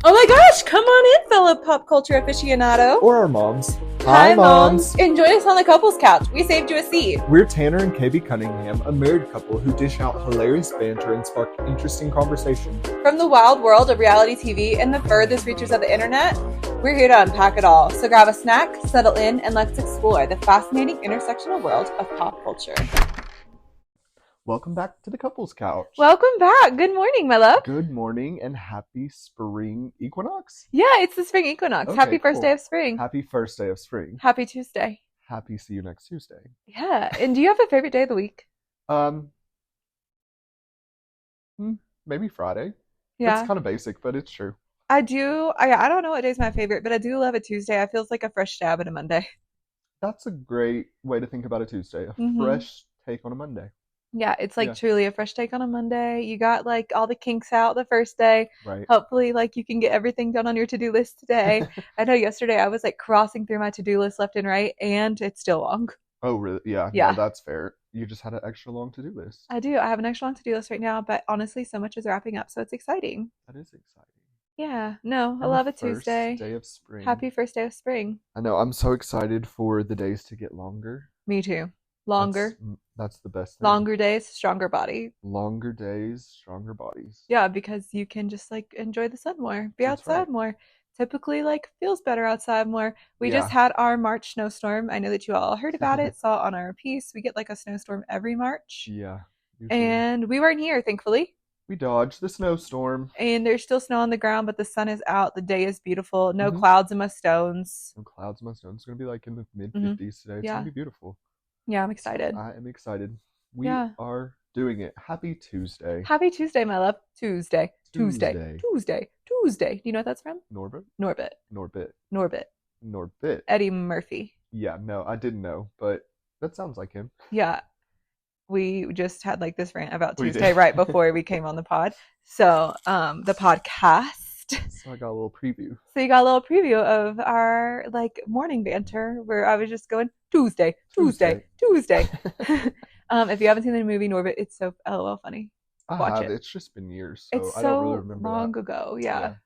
Oh my gosh, come on in, fellow pop culture aficionado. Or our moms. Hi, moms. Enjoy us on the couples couch. We saved you a seat. We're Tanner and KB Cunningham, a married couple who dish out hilarious banter and spark interesting conversation. From the wild world of reality TV and the furthest reaches of the internet, we're here to unpack it all. So grab a snack, settle in, and let's explore the fascinating intersectional world of pop culture. Welcome back to the couples couch. Welcome back. Good morning, my love. Good morning and happy spring equinox. Yeah, it's the spring equinox. Okay, Happy first cool. day of spring. Happy first day of spring. Happy Tuesday. Happy see you next Tuesday. Yeah. And do you have a favorite day of the week? Maybe Friday. Yeah. It's kind of basic, but it's true. I do. I don't know what day is my favorite, but I do love a Tuesday. I feels like a fresh stab at a Monday. That's a great way to think about a Tuesday. A fresh take on a Monday. Yeah, it's like truly a fresh take on a Monday. You got like all the kinks out the first day. Right. Hopefully like you can get everything done on your to-do list today. I know yesterday I was like crossing through my to-do list left and right, and it's still long. Oh, really? Yeah. Yeah. No, that's fair. You just had an extra long to-do list. I do. I have an extra long to-do list right now, but honestly, so much is wrapping up, so it's exciting. That is exciting. Yeah. No, I love a Tuesday. First day of spring. Happy first day of spring. I know. I'm so excited for the days to get longer. Me too. Longer. That's the best thing. Longer days, stronger body. Longer days, stronger bodies. Yeah, because you can just like enjoy the sun more, be That's outside right. more. Typically like feels better outside more. We just had our March snowstorm. I know that you all heard about it, saw it on our piece. We get like a snowstorm every March. Yeah. Usually. And we weren't here, thankfully. We dodged the snowstorm. And there's still snow on the ground, but the sun is out. The day is beautiful. No clouds in my stones. No clouds in my stones. It's going to be like in the mid-50s today. It's going to be beautiful. Yeah, I'm excited. I am excited. We are doing it. Happy Tuesday. Happy Tuesday, my love. Tuesday. Do you know what that's from? Norbit. Eddie Murphy. Yeah, no, I didn't know, but that sounds like him. Yeah. We just had like this rant about Tuesday right before we came on the pod. So, the podcast. So I got a little preview. So you got a little preview of our like morning banter where I was just going Tuesday. If you haven't seen the movie Norbit, it's so LOL funny. Watch it. It's just been years, so it's I don't really remember long ago. Yeah.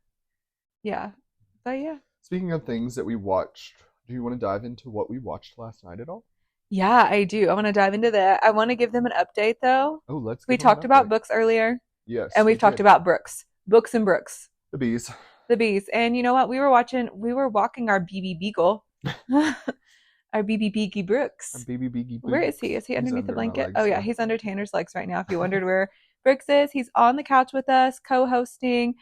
But yeah. Speaking of things that we watched, do you want to dive into what we watched last night at all? Yeah, I do. I want to dive into that. I want to give them an update though. Oh, let's. We talked about books earlier. Yes. And we've talked about books and brooks. The bees. And you know what? We were walking our BB Beagle. Our BB Beaky Brooks. Our BB Beaky Brooks. Where is he? Is he underneath the blanket? Legs, yeah, he's under Tanner's legs right now. If you wondered where Brooks is, he's on the couch with us, co-hosting,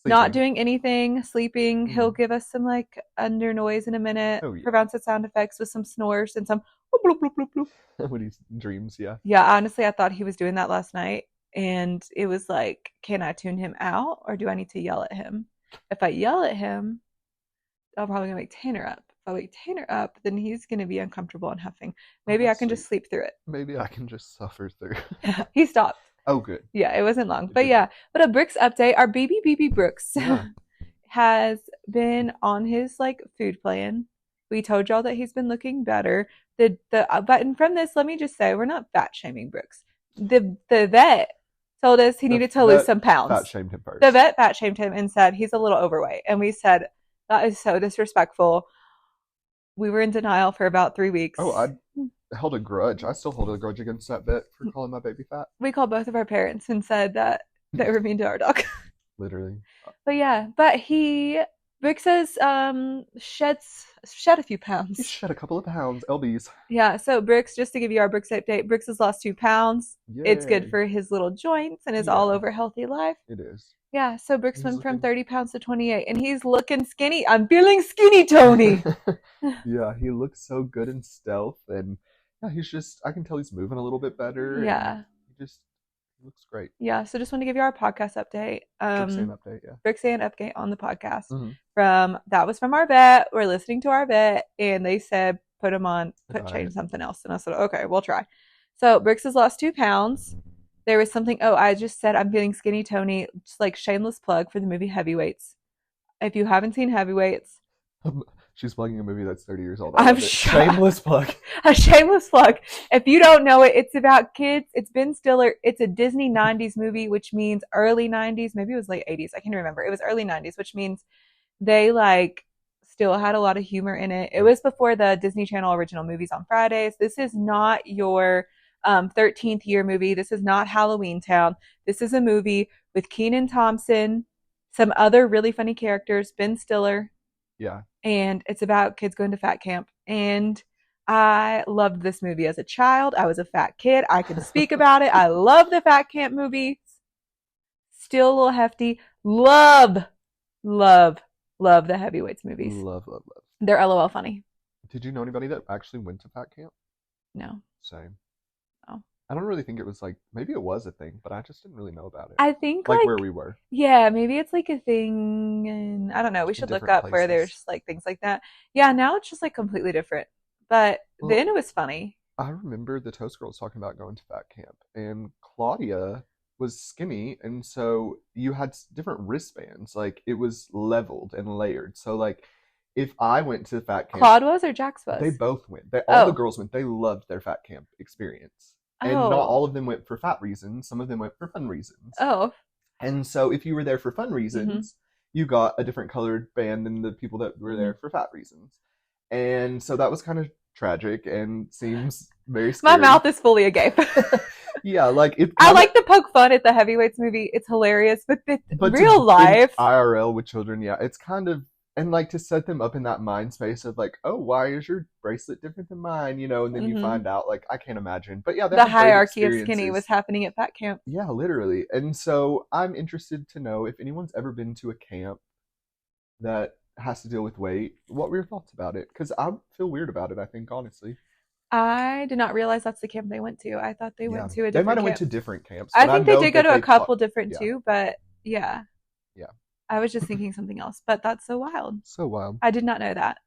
not doing anything, sleeping. He'll give us some like under noise in a minute, pronounce the sound effects with some snores and some bloop, bloop, bloop, bloop. When he dreams, yeah. Yeah, honestly, I thought he was doing that last night. And it was like, can I tune him out or do I need to yell at him? If I yell at him, I'm probably going to wake Tanner up. If I wake Tanner up, then he's going to be uncomfortable and huffing. Maybe I can just sleep through it. Maybe I can just suffer through. He stopped. Oh, good. Yeah, it wasn't long. But a Brooks update. Our baby Brooks has been on his like food plan. We told y'all that he's been looking better. But from this, let me just say, we're not fat shaming Brooks. The vet told us he needed to lose some pounds. Fat shamed him first. The vet fat shamed him and said he's a little overweight. And we said, that is so disrespectful. We were in denial for about 3 weeks. Oh, I held a grudge. I still hold a grudge against that vet for calling my baby fat. We called both of our parents and said that they were mean to our dog. Literally. But Brooks says shed a few pounds. He shed a couple of pounds, lbs. Yeah, so Brooks, just to give you our Brooks update, Brooks has lost 2 pounds. Yay. It's good for his little joints and his all over healthy life. It is. Yeah, so Brooks went from 30 pounds to 28, and he's looking skinny. I'm feeling skinny, Tony. Yeah, he looks so good in stealth, and he's just, I can tell he's moving a little bit better. Yeah. He looks great. Yeah, so just want to give you our podcast update. Brooks and update on the podcast. That was from our vet. We're listening to our vet, and they said change something else. And I said, okay, we'll try. So Brooks has lost 2 pounds. There was something, I just said I'm feeling skinny, Tony. Just like shameless plug for the movie Heavyweights. If you haven't seen Heavyweights. She's plugging a movie that's 30 years old. I I'm love it. sure. Shameless plug. A shameless plug. If you don't know it, it's about kids. It's Ben Stiller. It's a Disney 90s movie, which means early 90s. Maybe it was late 80s. I can't remember. It was early 90s, which means they like still had a lot of humor in it. It was before the Disney Channel original movies on Fridays. This is not your 13th year movie. This is not Halloween Town. This is a movie with Kenan Thompson, some other really funny characters, Ben Stiller. Yeah. And it's about kids going to fat camp. And I loved this movie as a child. I was a fat kid. I can speak about it. I love the fat camp movies. Still a little hefty. Love, love, love the heavyweights movies. Love, love, love. They're LOL funny. Did you know anybody that actually went to fat camp? No. Same. No. I don't really think it was like, maybe it was a thing, but I just didn't really know about it. I think like where we were. Yeah, maybe it's like a thing, and I don't know. We should look up where there's like things like that. Yeah, now it's just like completely different. But then it was funny. I remember the Toast Girls talking about going to fat camp, and Claudia was skinny, and so you had different wristbands. Like it was leveled and layered. So like if I went to fat camp, Claude was or Jax was? They both went. All the girls went. They loved their fat camp experience. And not all of them went for fat reasons. Some of them went for fun reasons. Oh. And so if you were there for fun reasons, you got a different colored band than the people that were there for fat reasons. And so that was kind of tragic and seems very scary. My mouth is fully agape. Yeah, like I like to poke fun at the heavyweights movie. It's hilarious, but real life IRL with children, yeah, it's kind of, and like to set them up in that mind space of like, oh, why is your bracelet different than mine? You know, and then you find out, like, I can't imagine. But yeah, the hierarchy of skinny was happening at fat camp. Yeah, literally. And so I'm interested to know if anyone's ever been to a camp that has to deal with weight. What were your thoughts about it? Because I feel weird about it, I think, honestly. I did not realize that's the camp they went to. I thought they went to a different camp. They might have went to different camps. I think they did go to a couple different too, but yeah. Yeah. I was just thinking something else, but that's so wild. So wild. I did not know that.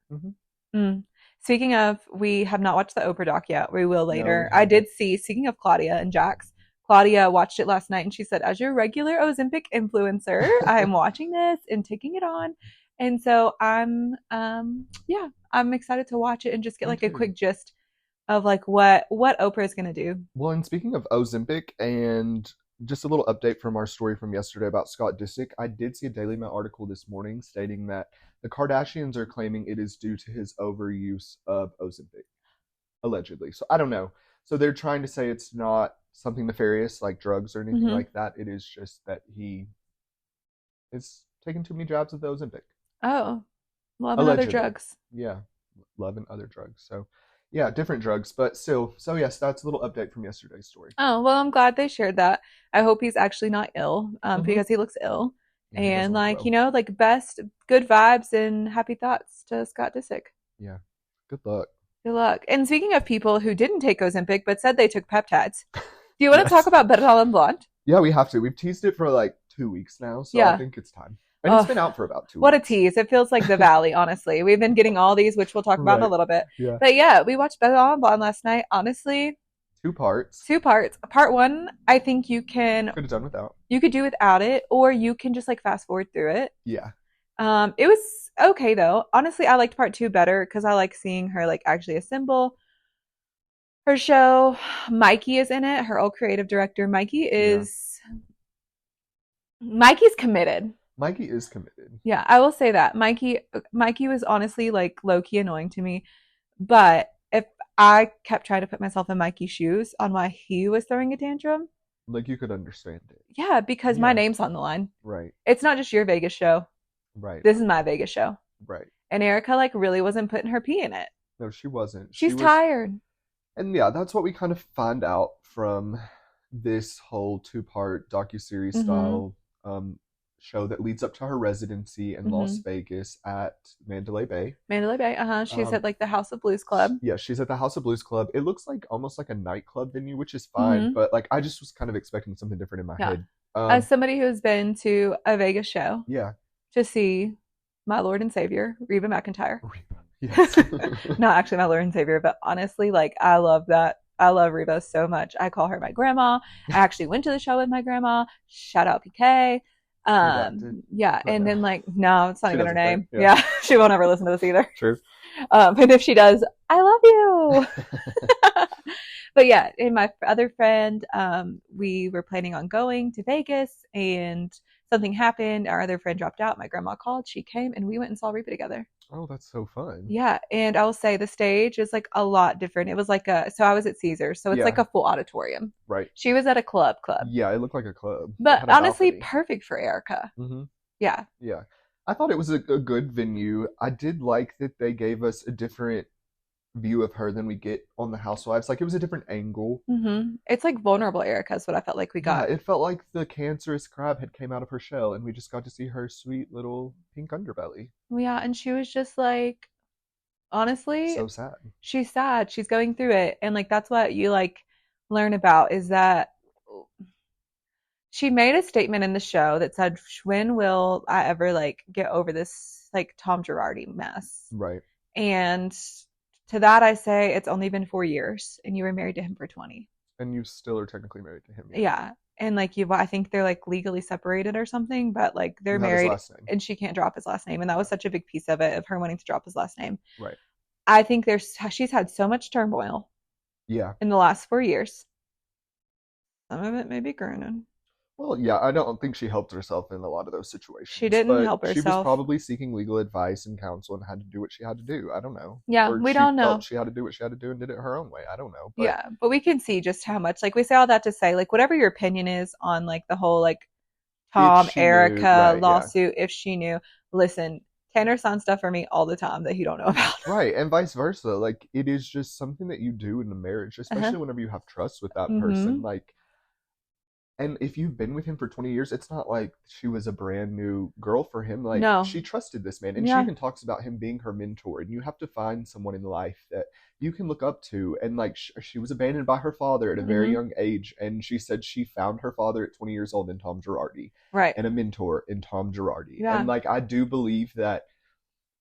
Speaking of, we have not watched the Oprah doc yet. We will later. No, I did see, speaking of Claudia and Jax, Claudia watched it last night and she said, as your regular Ozempic influencer, I am watching this and taking it on. And so I'm excited to watch it and just get like a quick gist of like what Oprah is going to do. Well, and speaking of Ozempic, and just a little update from our story from yesterday about Scott Disick, I did see a Daily Mail article this morning stating that the Kardashians are claiming it is due to his overuse of Ozempic, allegedly. So I don't know. So they're trying to say it's not something nefarious like drugs or anything like that. It is just that he is taking too many jabs of the Ozempic. Oh, love and other drugs. Yeah, love and other drugs. So yeah, different drugs, but still. So yes, that's a little update from yesterday's story. Oh, well, I'm glad they shared that. I hope he's actually not ill, because he looks ill. Yeah, and like, you know, like best good vibes and happy thoughts to Scott Disick. Yeah. Good luck. Good luck. And speaking of people who didn't take Ozempic but said they took peptides, do you want to talk about Betel and Blonde? Yeah, we have to. We've teased it for like 2 weeks now, so I think it's time. And it's been out for about 2 weeks. What a tease. It feels like the Valley, honestly. We've been getting all these, which we'll talk about in a little bit. Yeah. But yeah, we watched Betel and Blonde last night. Honestly, 2 parts. 2 parts. Part 1, I think you could have done without. You could do without it, or you can just like fast forward through it. Yeah. It was okay though. Honestly, I liked part 2 better because I like seeing her like actually assemble her show. Mikey is in it. Her old creative director, Mikey's committed. Mikey is committed. Yeah, I will say that. Mikey was honestly like low-key annoying to me. But if I kept trying to put myself in Mikey's shoes on why he was throwing a tantrum. Like you could understand it. Yeah, because my name's on the line. Right. It's not just your Vegas show. Right. This is my Vegas show. Right. And Erika like really wasn't putting her pee in it. No, she wasn't. She's tired. And yeah, that's what we kind of find out from this whole 2-part docuseries style show that leads up to her residency in Las Vegas at Mandalay Bay. Mandalay Bay, She's at like the House of Blues Club. Yeah, she's at the House of Blues Club. It looks like almost like a nightclub venue, which is fine, but like I just was kind of expecting something different in my head. As somebody who's been to a Vegas show, to see my Lord and Savior, Reba McEntire. Yes. Not actually my Lord and Savior, but honestly, like I love that. I love Reba so much. I call her my grandma. I actually went to the show with my grandma. Shout out PK. Redacted. Yeah, But and no, then like no, it's not she even her doesn't care. name. Yeah, Yeah, she won't ever listen to this either. true. And if she does, I love you. But yeah, and my other friend, we were planning on going to Vegas, and something happened. Our other friend dropped out. My grandma called. She came, and we went and saw Reba together. Oh, that's so fun. Yeah, and I will say the stage is like a lot different. It was like a so I was at Caesars, so it's like Yeah, a full auditorium. right. She was at a club, Yeah, it looked like a club. It but had a honestly, balcony. perfect for Erica. Hmm. Yeah. Yeah. I thought it was a good venue. I did like that they gave us a different view of her than we get on the Housewives. Like it was a different angle. It's like vulnerable Erica is what I felt like we Yeah, got. it felt like the cancerous crab had came out of her shell and we just got to see her sweet little pink underbelly. Yeah, and she was just like, honestly, So sad. she's sad. She's going through it, and like that's what you like learn about is that she made a statement in the show that said, "When will I ever like get over this like Tom Girardi mess?" Right. And to that I say it's only been 4 years and you were married to him for 20. And you still are technically married to him, yeah. Yeah. And like you I think they're like legally separated or something, but like they're You have his married last name. and she can't drop his last name. And that was Yeah. such a big piece of it of her wanting to drop his last name. Right. I think she's had so much turmoil Yeah. in the last 4 years. Some of it may be granted. Well, yeah, I don't think she helped herself in a lot of those She situations, didn't but help she was herself. probably seeking legal advice and counsel and had to do what she had to do. I don't know. Yeah, Or we she don't felt know. she had to do what she had to do and did it her own way. I don't know. But Yeah, but we can see just how much like we say all that to say like whatever your opinion is on like the whole like if Tom she knew, Erica right, yeah. lawsuit, if she knew, listen, Tanner's on stuff for me all the time that you don't know about. Right, and vice versa. Like it is just something that you do in a marriage, Uh-huh. especially whenever you have trust with that person. Mm-hmm. Like, and if you've been with him for 20 years, it's not like she was a brand new girl for him. Like No. she trusted this man, and she Yeah. even talks about him being her mentor. And you have to find someone in life that you can look up to. And like she was abandoned by her father at a very Mm-hmm. young age, and she said she found her father at 20 years old in Tom Girardi, Right. and a mentor in Tom Girardi. Yeah. And like I do believe that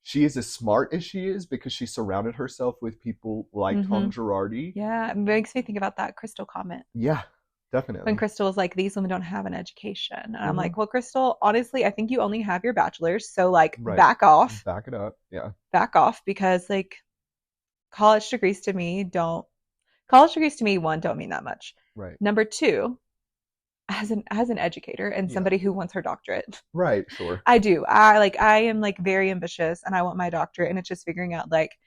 she is as smart as she is because she surrounded herself with people like Mm-hmm. Tom Girardi. Yeah. It makes me think about that Crystal comment. Yeah, When definitely. Crystal was like, these women don't have an education. And I'm Hmm. like, well, Crystal, honestly, I think you only have your bachelor's. So like Right. back off. Back it up. Yeah. Back off because like college degrees to me don't college degrees to me, one, don't mean that much. Right. Number two, as an educator and Yeah. somebody who wants her doctorate, Right. Sure. I am like very ambitious and I want my doctorate and it's just figuring out like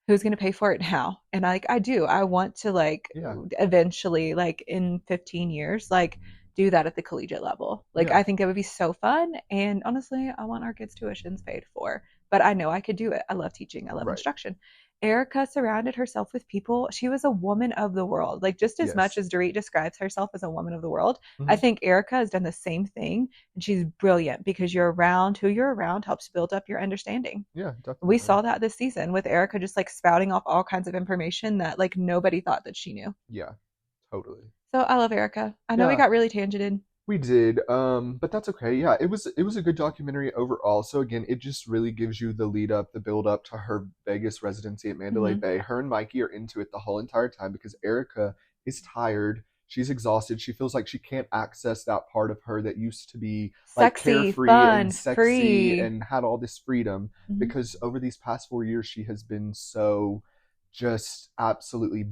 who's going to pay for it and how. And I want to like Yeah. eventually like in 15 years like do that at the collegiate level. Like Yeah. I think it would be so fun and honestly, I want our kids' tuitions paid for. But I know I could do it. I love teaching. I love Right. instruction. Erica surrounded herself with people. She was a woman of the world. Like just as much Yes. as Dorit describes herself as a woman of the world, I Hmm. think Erica has done the same thing and she's brilliant because who you're around helps build up your understanding. Yeah. We Definitely. saw that this season with Erica just like spouting off all kinds of information that like nobody thought that she knew. Yeah. Totally. So I love Erica. I know we Yeah. got really tangented. We did, but that's okay. Yeah, it was a good documentary overall. So again, it just really gives you the lead up, the build up to her Vegas residency at Mandalay Mm-hmm. Bay. Her and Mikey are into it the whole entire time because Erica is tired. She's exhausted. She feels like she can't access that part of her that used to be like Sexy, carefree fun, and sexy free. and had all this freedom Mm-hmm. because over these past 4 years she has been so just absolutely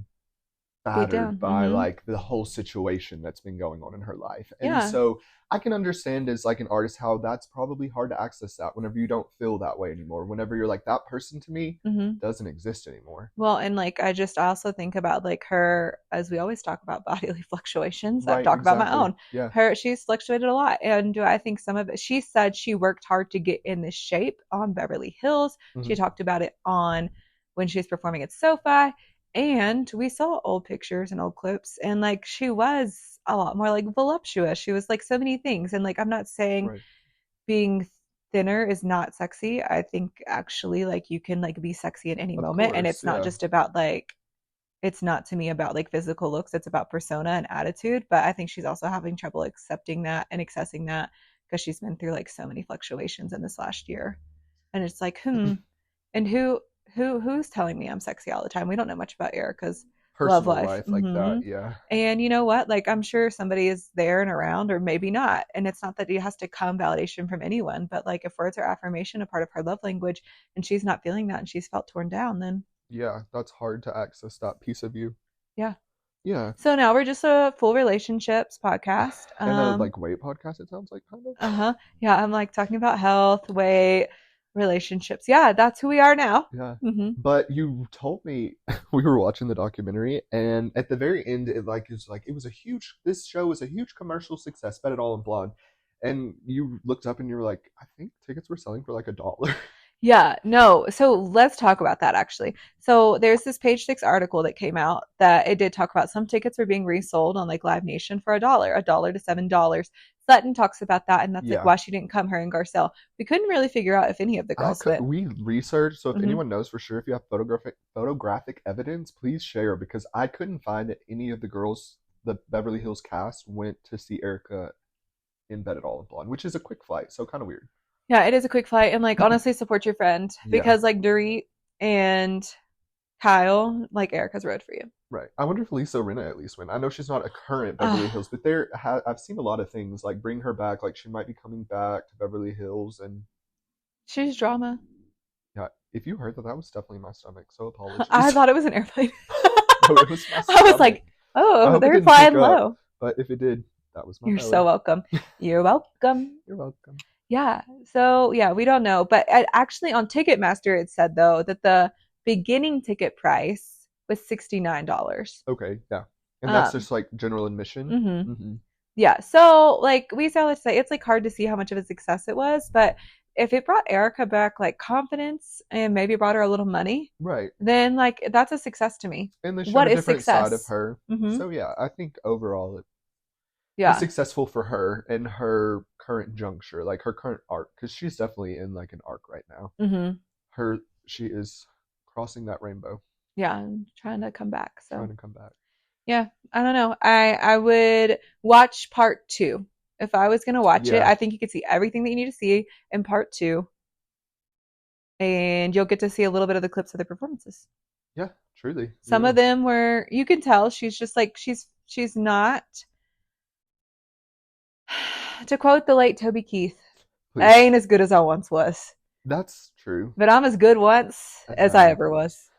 Beat down. battered by Mm-hmm. like the whole situation that's been going on in her life. And Yeah. so I can understand as like an artist how that's probably hard to access that whenever you don't feel that way anymore. Whenever you're like that person to me Mm-hmm. doesn't exist anymore. Well, and like I also think about like her as we always talk about bodily fluctuations. I've Right, talked about my exactly. own. Yeah. She's fluctuated a lot, and do I think some of it? She said she worked hard to get in this shape on Beverly Hills. She Hmm. talked about it on when she was performing at SoFi, and we saw old pictures and old clips, and like she was a lot more like voluptuous. She was like so many things, and like I'm not saying Right. being thinner is not sexy. I think actually like you can like be sexy at any Of moment and course. it's not Yeah. just about like it's not to me about like physical looks, it's about persona and attitude, but I think she's also having trouble accepting that and accessing that because she's been through like so many fluctuations in this last year. And it's like, and who's telling me I'm sexy all the time? We don't know much about Erica's love personal life. life like that. Yeah. And you know what? Like, I'm sure somebody is there and around, or maybe not. And it's not that it has to come validation from anyone, but like, if words are affirmation, a part of her love language, and she's not feeling that and she's felt torn down, then Yeah, that's hard to access that piece of you. yeah. Yeah. So now we're just a full relationships podcast. And a like weight podcast, it sounds like kind of. Uh-huh. Yeah, I'm like talking about health, weight, relationships. Yeah, that's who we are now. Yeah. Mm-hmm. But you told me we were watching the documentary, and at the very end, it was a huge. This show was a huge commercial success. Bet it all in blonde, and you looked up and you were like, I think tickets were selling for like $1. Yeah, no. So let's talk about that actually. So there's this Page Six article that came out that it did talk about some tickets were being resold on like Live Nation for $1 to $7. Sutton talks about that, and that's like Yeah. why she didn't come, her and Garcelle. We couldn't really figure out if any of the girls went. We researched, so if Mhm. anyone knows for sure, if you have photographic evidence, please share because I couldn't find that any of the girls, the Beverly Hills cast, went to see Erica in Bet It All in Blonde, which is a quick flight, so kind of weird. Yeah, it is a quick flight, and like honestly, support your friend Yeah. because like Dorit and Kyle, like Erica's road for you. Right. I wonder if Lisa Rinna at least went. I know she's not a current Beverly Hills, but I've seen a lot of things like bring her back, like she might be coming back to Beverly Hills, and She's drama. yeah. If you heard that, that was definitely my stomach. So apologies. I thought it was an airplane. No, it was my I was stomach. like, I oh, hope it they're didn't flying pick up, low. but if it did, that was my You're belly. so welcome. You're welcome. You're welcome. Yeah. So yeah, we don't know, but actually on Ticketmaster it said though that the beginning ticket price was $69. Okay, yeah, and that's just like general admission. Mm-hmm. Mm-hmm. Yeah. So like we always say, it's like hard to see how much of a success it was, but if it brought Erica back like confidence and maybe brought her a little money, right, then like that's a success to me. and they showed What a is different success? side of her. Mm-hmm. So yeah, I think overall it Yeah. was successful for her in her current juncture, like her current arc, because she's definitely in like an arc right now. Mm-hmm. She is crossing that rainbow. Yeah, I'm trying to come back. So Trying to come back. yeah, I don't know. I would watch part 2. If I was gonna watch it, Yeah. I think you could see everything that you need to see in part 2, and you'll get to see a little bit of the clips of the performances. Yeah, truly. Some Yeah. of them were, you can tell she's just like she's not. To quote the late Toby Keith, I Please. ain't as good as I once was, That's true. but I'm as good once as I ever was.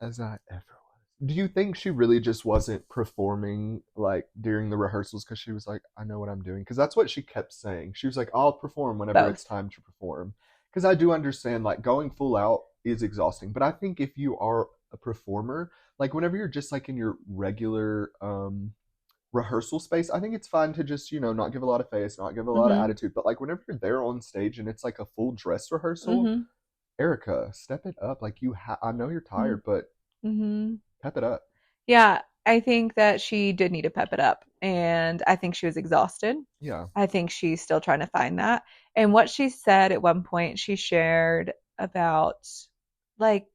As I ever was. Do you think she really just wasn't performing like during the rehearsals because she was like, I know what I'm doing? Because that's what she kept saying. She was like, I'll perform whenever Both. it's time to perform. Because I do understand like going full out is exhausting. But I think if you are a performer, like whenever you're just like in your regular rehearsal space, I think it's fine to just, not give a lot of face, not give a lot of attitude. But like whenever you're there on stage and it's like a full dress rehearsal, Erica, step it up. Like I know you're tired, but pep it up. Yeah, I think that she did need to pep it up, and I think she was exhausted. Yeah. I think she's still trying to find that. And what she said at one point, she shared about like,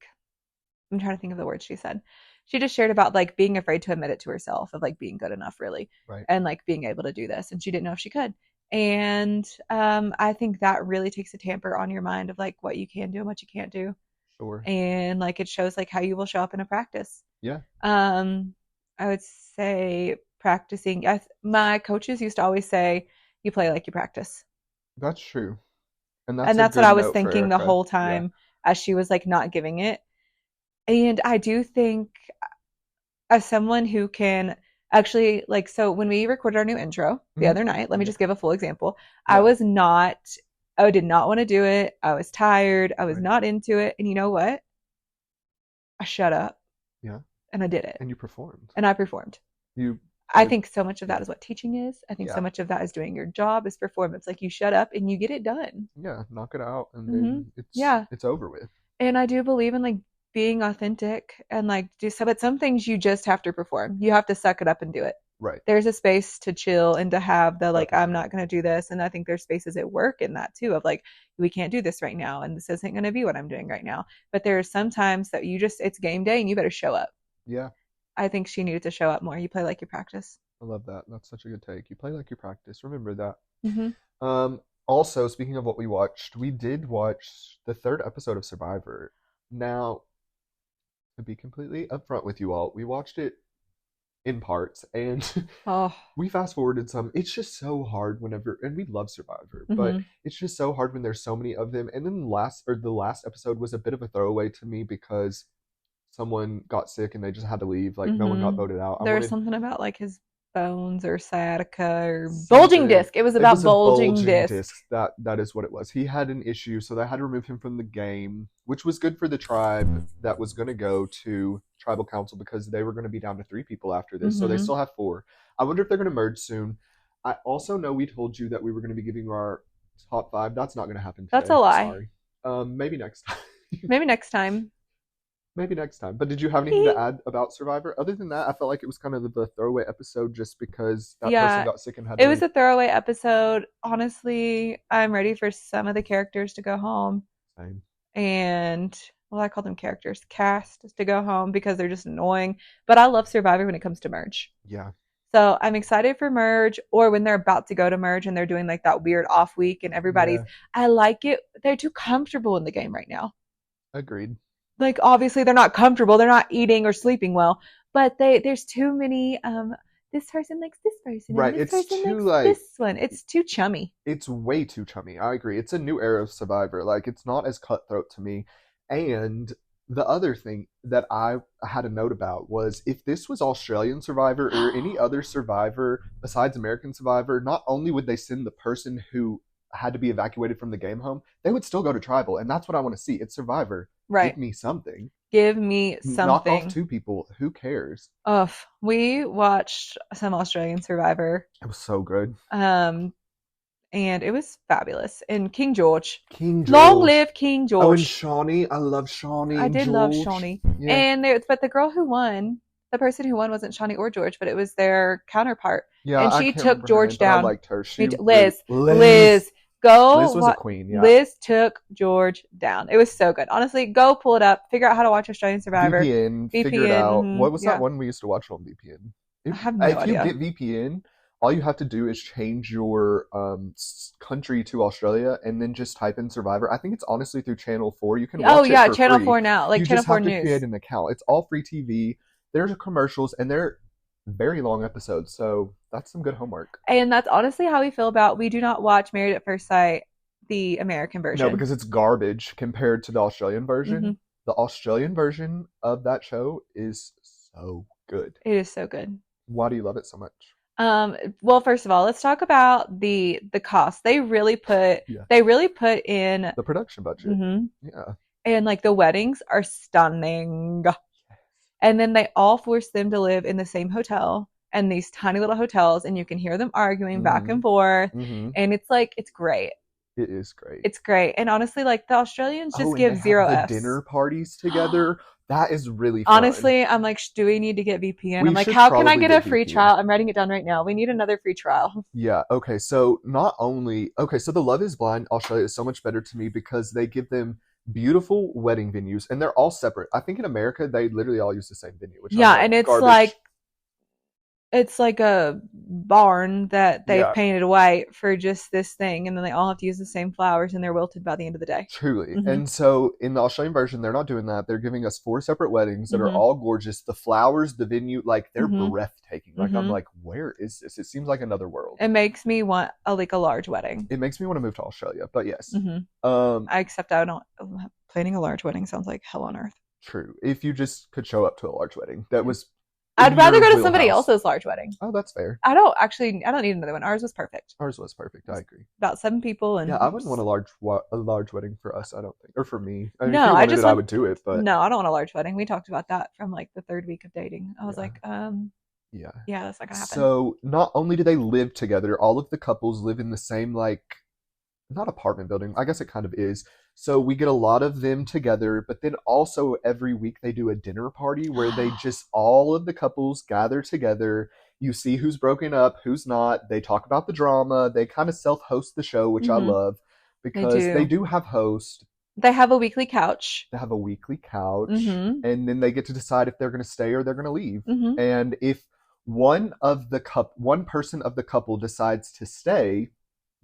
I'm trying to think of the words she said. She just shared about like being afraid to admit it to herself of like being good enough really. Right. And like being able to do this, and she didn't know if she could. And I think that really takes a tamper on your mind of like what you can do and what you can't do. Sure. And like it shows like how you will show up in a practice. Yeah. I would say practicing. My coaches used to always say, "You play like you practice." That's true. And that's what I was thinking the whole time as she was like not giving it. And I do think as someone who can actually like, so when we recorded our new intro the other night, let me just give a full example. Yeah. I did not want to do it. I was tired. I was not into it. And you know what? I shut up. Yeah. And I did it. And you performed. And I performed. I think so much of that is what teaching is. I think so much of that is doing your job is performance. Like you shut up and you get it done. Yeah, knock it out and then it's over with. And I do believe in like being authentic and like do so, but some things you just have to perform. You have to suck it up and do it. Right. There's a space to chill and to have the like, I'm not going to do this. And I think there's spaces at work in that too of like, we can't do this right now. And this isn't going to be what I'm doing right now. But there are some times that it's game day and you better show up. Yeah. I think she needed to show up more. You play like you practice. I love that. That's such a good take. You play like you practice. Remember that. Also, speaking of what we watched, we did watch the 3rd episode of Survivor. Now, To be completely upfront with you all, we watched it in parts and Oh. we fast forwarded some. It's just so hard whenever, and we love Survivor, but Hmm. it's just so hard when there's so many of them. And then the last episode was a bit of a throwaway to me because someone got sick and they just had to leave. Like no one got Hmm. voted out. I There was wanted something about like his bones or sciatica or bulging something. disc. It was It about was a bulging bulging disc. disc. That is what it was. He had an issue, so they had to remove him from the game, which was good for the tribe that was going to go to tribal council because they were going to be down to 3 people after this. So they Hmm. still have 4. I wonder if they're going to merge soon. I also know we told you that we were going to be giving our top 5. That's not going to happen That's a today. lie. Sorry. Maybe next time. Maybe next time. Maybe next time. But did you have anything to add about Survivor? Other than that, I felt like it was kind of the throwaway episode just because that person Yeah, got sick and had to it was leave. a throwaway episode. Honestly, I'm ready for some of the characters to go home. Same. And well, I call them characters, cast to go home because they're just annoying. But I love Survivor when it comes to merge. Yeah. So I'm excited for merge or when they're about to go to merge and they're doing like that weird off week and everybody's, Yeah. I like it. They're too comfortable in the game right now. Agreed. Like obviously they're not comfortable. They're not eating or sleeping well, but there's too many, this person likes this person and Right. this It's person too likes like this one. It's too chummy. it's way too chummy. I agree. It's a new era of Survivor. Like it's not as cutthroat to me. And the other thing that I had a note about was if this was Australian Survivor or any other Survivor besides American Survivor, not only would they send the person who had to be evacuated from the game home, they would still go to tribal. And that's what I want to see. It's Survivor. Right. Give me something. Give me Knock off something. 2 people. Who cares? Ugh. We watched some Australian Survivor. It was so good. Um, and it was fabulous. And King George. King Long George. live King Oh, and George. Shawnee. I love Shawnee I and did love George. Shawnee. Yeah. And there, but the girl who won, the person who won wasn't Shawnee or George, but it was their counterpart. Yeah, And I she can't took remember her name, George but I down. liked her. She Liz, really, Liz, go. Liz was a queen. Yeah. Liz took George down. It was so good. Honestly, go pull it up. Figure out how to watch Australian Survivor. VPN, figure it VPN. out. What was that Yeah. one we used to watch on VPN? I have no If you idea. get VPN, all you have to do is change your country to Australia and then just type in Survivor. I think it's honestly through Channel 4. You can Oh watch it yeah, for Channel free. 4 now, like You Channel just 4 have to create News. an account. It's all free TV. There's commercials and they're very long episodes, so that's some good homework. And that's honestly how we feel about we do not watch Married at First Sight, the American No, version. because it's garbage compared to the Australian version. Hmm. The Australian version of that show is so good. It is so good. Why do you love it so much? Well, first of all, let's talk about the cost. They really put Yeah. in The production budget. mhm. Yeah. And like the weddings are stunning. And then they all force them to live in the same hotel and these tiny little hotels, and you can hear them arguing back and forth. Mm-hmm. And it's like it's great. It is great. It's great. And honestly, like the Australians just and give they zero have Fs. the dinner parties together. That is really fun. Honestly, I'm like, do we need to get VPN? We I'm like, should how can I probably get a get free VPN. trial? I'm writing it down right now. We need another free trial. Yeah. Okay. So not only so the Love Is Blind Australia is so much better to me because they give them beautiful wedding venues and they're all separate. I think in America they literally all use the same venue, which Yeah, I'm like, and it's garbage. like it's like a barn that they've painted white for just this thing, and then they all have to use the same flowers, and they're wilted by the end of the day. Truly. Mhm. And so in the Australian version, they're not doing that. They're giving us 4 separate weddings that are Mhm. all gorgeous. The flowers, the venue, like they're Mhm. breathtaking. Like I'm Mhm. like, where is this? It seems like another world. It makes me want a large wedding. It makes me want to move to Australia, but yes. Mhm. Except I don't. Planning a large wedding sounds like hell on earth. True. If you just could show up to a large wedding, that was. I'd in rather your go to somebody wheelhouse. else's large wedding. Oh, that's fair. I don't need another one. Ours was perfect. Ours was perfect. I agree. About 7 people, and Yeah, I wouldn't want a large wedding for us. I don't think, or for me. I mean, No, if you I wanted just it, I want- would do it. But no, I don't want a large wedding. We talked about that from like the 3rd week of dating. I was Yeah. like, yeah, that's not gonna happen. So not only do they live together, all of the couples live in the same like not apartment building. I guess it kind of is. So we get a lot of them together, but then also every week they do a dinner party where they just all of the couples gather together. You see who's broken up, who's not. They talk about the drama. They kind of self-host the show, which I Mhm. love because they do have hosts. They have a weekly couch. They have a weekly couch, Mhm. and then they get to decide if they're going to stay or they're going to leave. Mhm. And if one person of the couple decides to stay,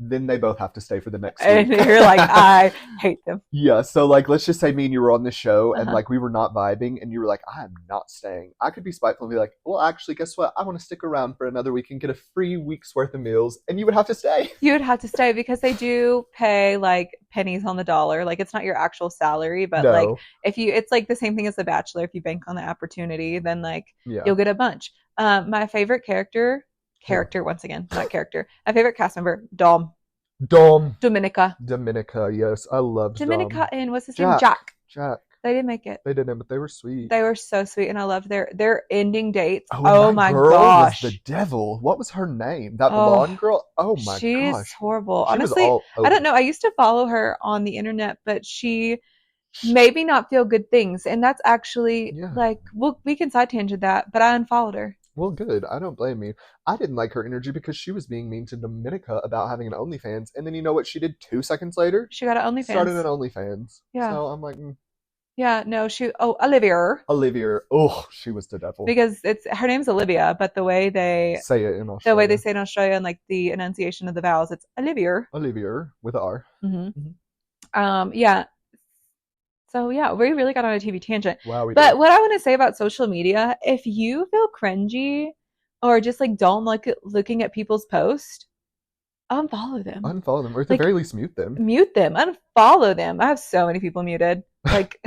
then they both have to stay for the next And week. you're like, I hate them. Yeah, so like let's just say me and you were on this show and Uh-huh. like we were not vibing and you were like, I am not staying. I could be spiteful and be like, well, actually, guess what? I want to stick around for another week and get a free week's worth of meals, and you would have to stay. You would have to stay because they do pay like pennies on the dollar. Like it's not your actual salary, but like No. if you, it's like the same thing as The Bachelor. If you bank on the opportunity, then like Yeah. you'll get a bunch. My favorite character once again, not character. My favorite cast member, Dom. Dominica, Dominica, yes. I loved Dominica, Dom. and what's his name, Jack. Jack. They didn't make it. They didn't, but they were sweet. They were so sweet, and I loved their ending dates. Oh, and Oh that my girl gosh, was the devil. What was her name? That oh, blonde girl? Oh my she's gosh. horrible. She was Honestly, all I don't over. know. I used to follow her on the internet, but she made me not feel good things, and that's actually Yeah. like we can side tangent that, but I unfollowed her. Well, good. I don't blame you. I didn't like her energy because she was being mean to Dominica about having an OnlyFans, and then you know what she did 2 seconds later? She got an Started an OnlyFans. OnlyFans. Yeah, So I'm like, yeah. No, Olivia, Olivia. Oh, she was the devil. because it's her name's Olivia, but the way they Say it in the way they Australia. say it in Australia and like the enunciation of the vowels, it's Olivia. Olivia with an R. Yeah. So yeah, we really got on a TV tangent. Wow, we But did. what I want to say about social media, if you feel cringy or just like don't like looking at people's posts, unfollow them. Unfollow them, or at the Like very least, mute them. mute them, unfollow them. I have so many people muted. Like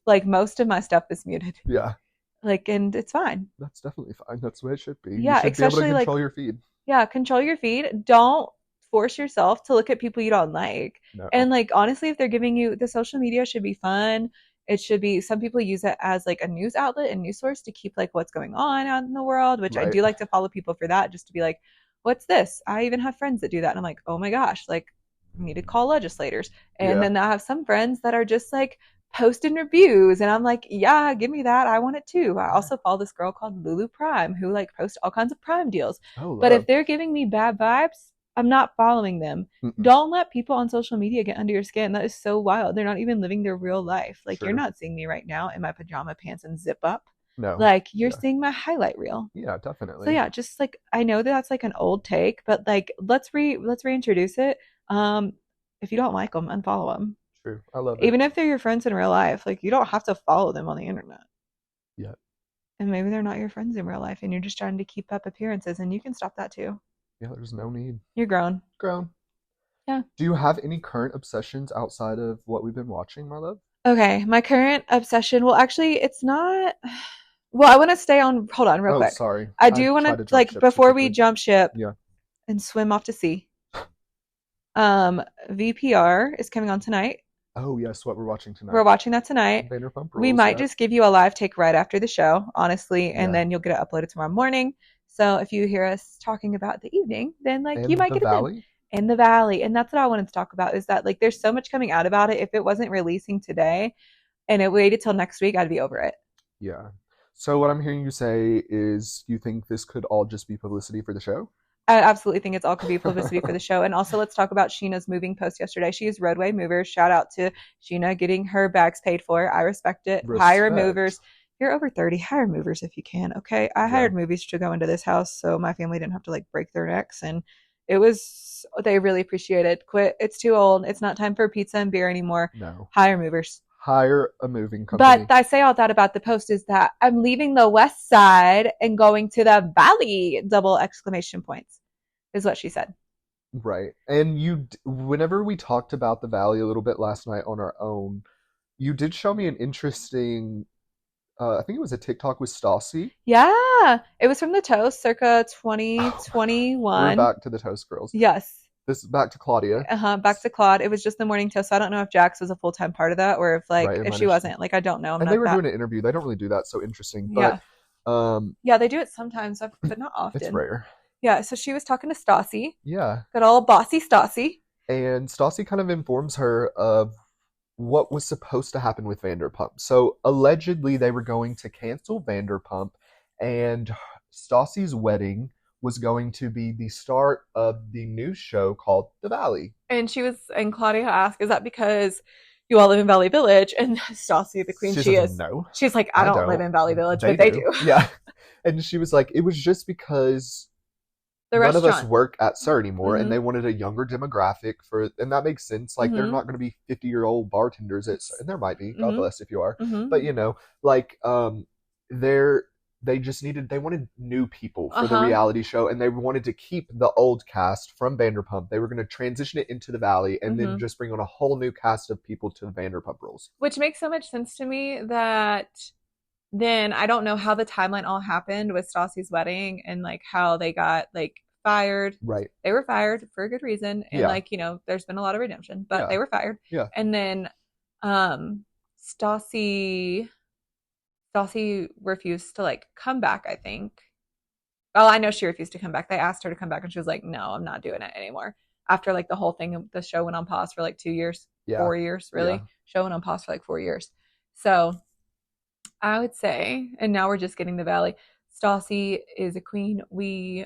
like most of my stuff is muted. Yeah, Like, and it's fine. that's definitely fine. That's the way it should be. Yeah, You should be able to especially like control your feed. yeah, control your feed. Don't force yourself to look at people you don't like. No. And like honestly, if they're giving you the social media should be fun. It should be some people use it as like a news outlet and news source to keep like what's going on out in the world, which I Right. do like to follow people for that, just to be like, what's this? I even have friends that do that. And I'm like, oh my gosh, like we need to call legislators. And Yeah. then I have some friends that are just like posting reviews and I'm like, yeah, give me that. I want it too. I also follow this girl called Lulu Prime who like posts all kinds of Prime deals. Oh, But if love. they're giving me bad vibes, I'm not following them. Mm-mm. Don't let people on social media get under your skin. That is so wild. They're not even living their real life. Like you're True. not seeing me right now in my pajama pants and zip up. No. Like you're Yeah. seeing my highlight reel. Yeah, definitely. So yeah, just like I know that that's like an old take, but like let's reintroduce it. If you don't like them, unfollow them. True. I love it. Even if they're your friends in real life, like you don't have to follow them on the internet. Yeah. And maybe they're not your friends in real life and you're just trying to keep up appearances and you can stop that too. Yeah, there's no need. You're grown. Grown. Yeah. Do you have any current obsessions outside of what we've been watching, my love? Okay, my current obsession, well actually it's not, well I want to stay on, hold on real quick. Sorry. I do want tried to jump like ship too before we quickly. jump ship Yeah. and swim off to sea. VPR is coming on tonight. Oh, yes, what we're watching tonight. We're watching that tonight. Vanderpump We Rules, might yeah. just give you a live take right after the show, honestly, and Yeah. then you'll get it uploaded tomorrow morning. So if you hear us talking about the evening, then like you And might the get it then. Valley. In the Valley. And that's what I wanted to talk about is that like there's so much coming out about it. If it wasn't releasing today and it waited till next week, I'd be over it. Yeah. So what I'm hearing you say is you think this could all just be publicity for the show? I absolutely think it's all could be publicity for the show. And also let's talk about Sheena's moving post yesterday. She is Roadway Movers. Shout out to Sheena getting her bags paid for. I respect it. Hire Respect. movers. If you're over 30, hire movers if you can. Okay. I hired movies to go into this house so my family didn't have to like break their necks. And it was, they really appreciate it. Quit. It's too old. It's not time for pizza and beer anymore. No. Hire movers. Hire a moving company. But I say all that about the post is that I'm leaving the west side and going to the valley, double exclamation points, is what she said. Right. And whenever we talked about the Valley a little bit last night on our own, you did show me an interesting, I think it was a TikTok with Stassi. Yeah. It was from the toast circa We're 2021. back to the Toast Girls. Yes. This is back to Claudia. Back to Claude. It was just the morning toast. So I don't know if Jax was a full-time part of that or if like Right, it if might she have- wasn't. Like I don't know. I'm And not they were that. doing an interview. They don't really do that, so interesting. Yeah. But Yeah, they do it sometimes, but not often. it's rare. Yeah, so she was talking to Stassi. Yeah. Good old bossy Stassi. And Stassi kind of informs her of what was supposed to happen with Vanderpump. So allegedly they were going to cancel Vanderpump, and Stassi's wedding was going to be the start of the new show called The Valley. And Claudia asked, is that because you all live in Valley Village? And Stassi, the queen she says, is, no, she's like, I don't live in Valley Village, they but they do. Yeah. And she was like, it was just because The none of us restaurant. work at SIR anymore, and Mm-hmm. they wanted a younger demographic and that makes sense. Like they're Mm-hmm. not going to be 50-year-old bartenders at SIR, It's, and there might be, God mm-hmm. bless if you are, Mm-hmm. but like they're they just they wanted new people for the Uh-huh. reality show, and they wanted to keep the old cast from Vanderpump. They were going to transition it into the Valley and then Mm-hmm. just bring on a whole new cast of people to the Vanderpump roles. Which makes so much sense to me that then I don't know how the timeline all happened with Stassi's wedding and like how they got like fired. Right. They were fired for a good reason. And Yeah. like, there's been a lot of redemption, but Yeah. they were fired. Yeah. And then Stassi Stassi refused to like come back, I think. Well, I know she refused to come back. They asked her to come back and she was like, no, I'm not doing it anymore. After like the whole thing, the show went on pause for like 2 years, Yeah. 4 years, Yeah. really. Show went on pause for like 4 years. So I would say, and now we're just getting the Valley. Stassi is a queen. We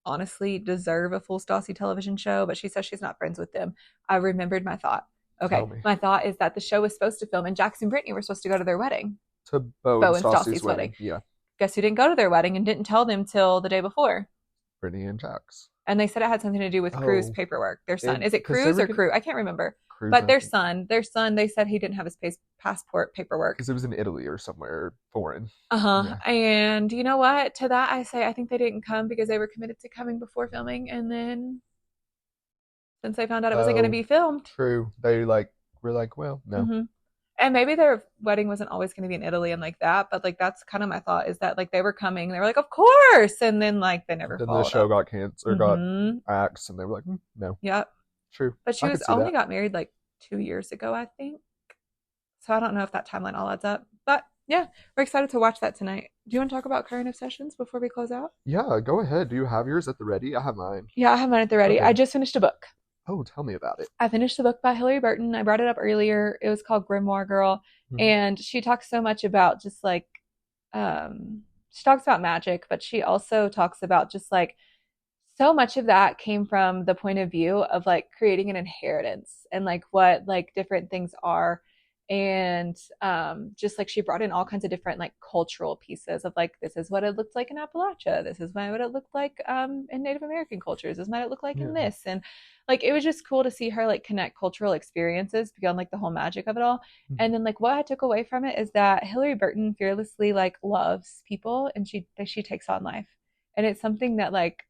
honestly deserve a full Stassi television show, but she says she's not friends with them. I remembered my thought. Tell Okay, me. my thought is that the show was supposed to film, and Jackson and Brittany were supposed to go to their wedding, To Bo and Bo and Stassi's Stassi's wedding. wedding. Yeah. Guess who didn't go to their wedding and didn't tell them till the day before? Brittany and Jax. And they said it had something to do with Crew's Oh, paperwork. Their son. Is it because they Cruz were or getting Crew? I can't remember. Cruise, But I think, their son, they said he didn't have his passport paperwork. because it was in Italy or somewhere foreign. Uh-huh. Yeah. And you know what? To that I say I think they didn't come because they were committed to coming before filming, and then since they found out it wasn't going to Oh, be filmed. true. They like were like, well, no. Mm-hmm. And maybe their wedding wasn't always going to be in Italy and like that, but like that's kind of my thought is that like they were coming, they were like, of course, and then like they never Then the followed show up. got canceled or got Mm-hmm. axed, and they were like, no. Yep. True. But she I was could see only that. got married like 2 years ago, I think. So I don't know if that timeline all adds up. But yeah, we're excited to watch that tonight. Do you want to talk about current obsessions before we close out? Yeah, go ahead. Do you have yours at the ready? I have mine. Yeah, I have mine at the ready. Okay. I just finished a book. Oh, tell me about it. I finished the book by Hilary Burton. I brought it up earlier. It was called Grimoire Girl. Mhm. And she talks so much about just like, she talks about magic, but she also talks about just like so much of that came from the point of view of like creating an inheritance and like what like different things are, and just like she brought in all kinds of different like cultural pieces of like this is what it looked like in Appalachia, this is what it looked like in Native American cultures, this is what it looked like in Yeah. this, and like it was just cool to see her like connect cultural experiences beyond like the whole magic of it all. Mhm. And then like what I took away from it is that Hilary Burton fearlessly like loves people and she takes on life, and it's something that like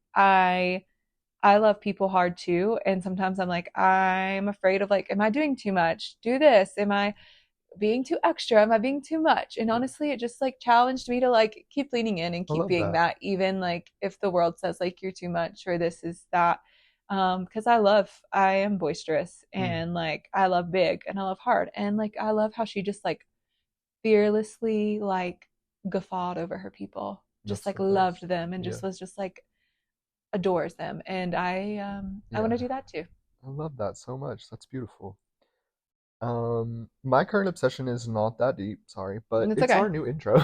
I love people hard too. And sometimes I'm like, I'm afraid of like, am I doing too much? Do this. Am I being too extra? Am I being too much? And honestly, it just like challenged me to like keep leaning in and I keep love being that. that, even like if the world says like you're too much or this is that. Because I am boisterous Mm. and like I love big and I love hard. And like I love how she just like fearlessly like guffawed over her people, just That's like so nice. loved them and Yeah. just was just like adores them, and I want Yeah. to do that too. I love that so much. That's beautiful. My current obsession is not that deep, sorry, but It's it's okay. our new intro.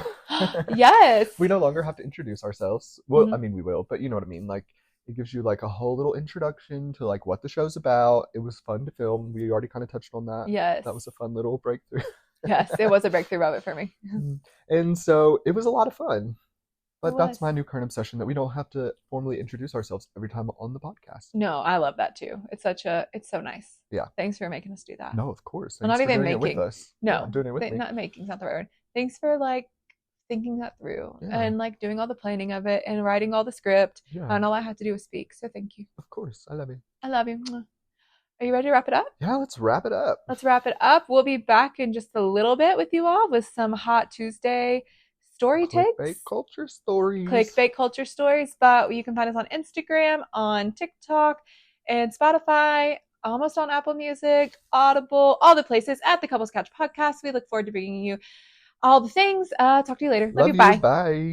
Yes. We no longer have to introduce ourselves. Well, I Mhm. mean, we will, but you know what I mean. Like, it gives you like a whole little introduction to like what the show's about. It was fun to film. We already kind of touched on that. Yes. That was a fun little breakthrough. Yes, it was a breakthrough moment for me. And so it was a lot of fun. It But that's was. my new current obsession, that we don't have to formally introduce ourselves every time on the podcast. No, I love that too. It's so nice. Yeah. Thanks for making us do that. No, of course. Well, Thanks not for even doing it with making. us. No, Yeah, doing it with me. not making's not the right word. Thanks for like thinking that through Yeah. and like doing all the planning of it and writing all the script. Yeah. And all I had to do was speak. So thank you. Of course. I love you. I love you. Are you ready to wrap it up? Yeah, let's wrap it up. Let's wrap it up. We'll be back in just a little bit with you all with some Hot Tuesday story Clickbait takes. culture stories. Clickbait culture stories. But you can find us on Instagram, on TikTok, and Spotify, almost on Apple Music, Audible, all the places at the Couples Couch Podcast. We look forward to bringing you all the things. Talk to you later. Love you. Bye. Bye.